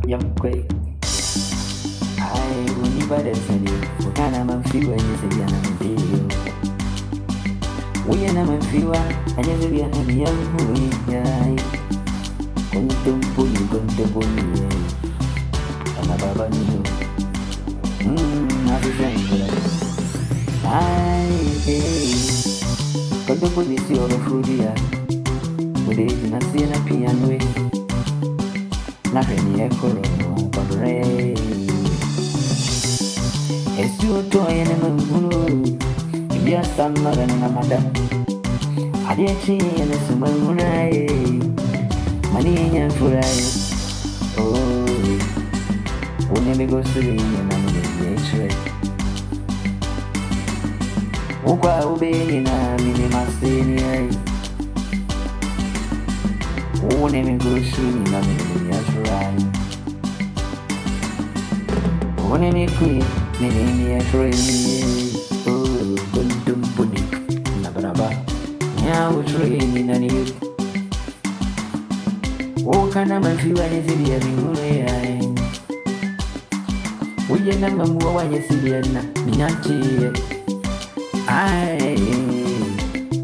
Yum quick. I will never send you. For kind of feel when you say I'm a deal. We are not a few, and you say I'm a young boy. Don't pull you. I'm a baba new. Not a friend. Quando polisi ora frudia, potete nascere a piano na frente coro con re. E su toia ne mangulu, via stanno na madam. Adiaci ne su mangulai, maninya furai. Oh, one me go suri na me yechre. Ukwa ube na mini masini ai. One me go suri na me yachrai. One me kui me yachrai. Oh, bundum budi na baraba. Nya uchrai ni nani. O kana mafiwa ni zidi ya mingule ai. Uye na mamuwa wa yesidia na minyanchi. Ai,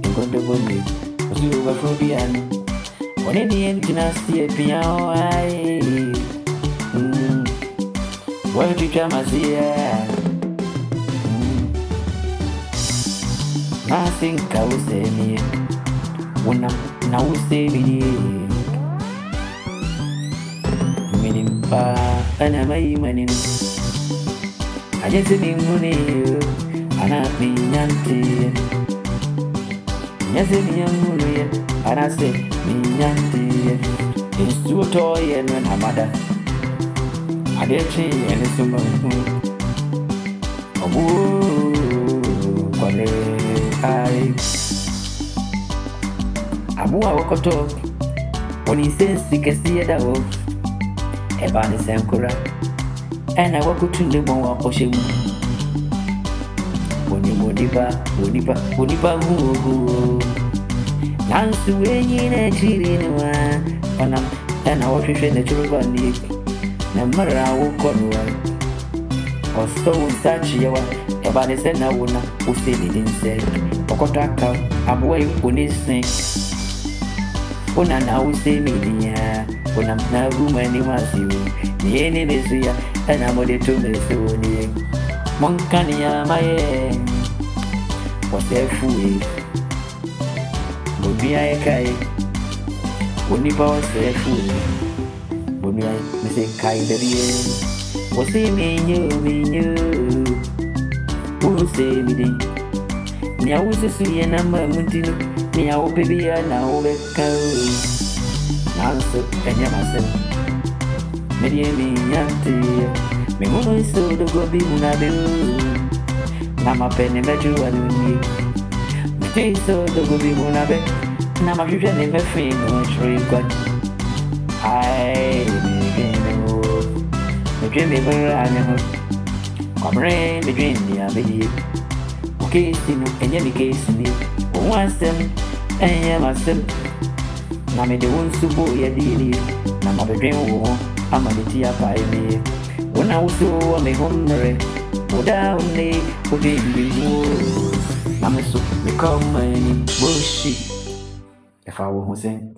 enquanto bonito, così lo va proviano. Non è niente nasty e piano, ai. Vuoi ci chiama sia? Ma sin cause mie, una use mie. Minimpa, ana mai manin. Aja sedih muni. Anak minyanti, nyase miyanguye, anase minyanti. Isu toye nwen hamada, adechi ene sumamu. Obu kwale ai, abu awokoto, oni sensi kesi edawo, ebani senkura, ena wakutunde mwa oshemu. Bonipa huhu Nansu wenye na chirinuwa Onam ena wafishe na churubani Na mara wukonwa Osto unsachi yawa Ebane sena wuna usini dinse Okotaka abuwa yukunise Una na usini niya Una na rumani masiu Niene nesuya Ena mode tumesu niye Monkani ya maye Wase fuwe Bonbia ekai Bonipa wase fuwe Bonbia mese kai derie Wase minyo Use midi Nya use suye na mamutino Nya upebia na ubeka Nanso enya masem Medie minyante Memono iso dogo bi munabeu Nama pene meju aluni Mtiso dogo bi munabe Nama juje ne mefino shrikwa Hai mekeno Meju me baranya ho Kwamre meju ndi abedi Ukesi no enye mikesi ni Onwasem enye masem Na mede wonsubo yadili Nama bedwen wo Amaliti ya paime Una usu wa mehomre Oda une Odebi wo Namesu Mekoma ni Boshi Efa wo Hussein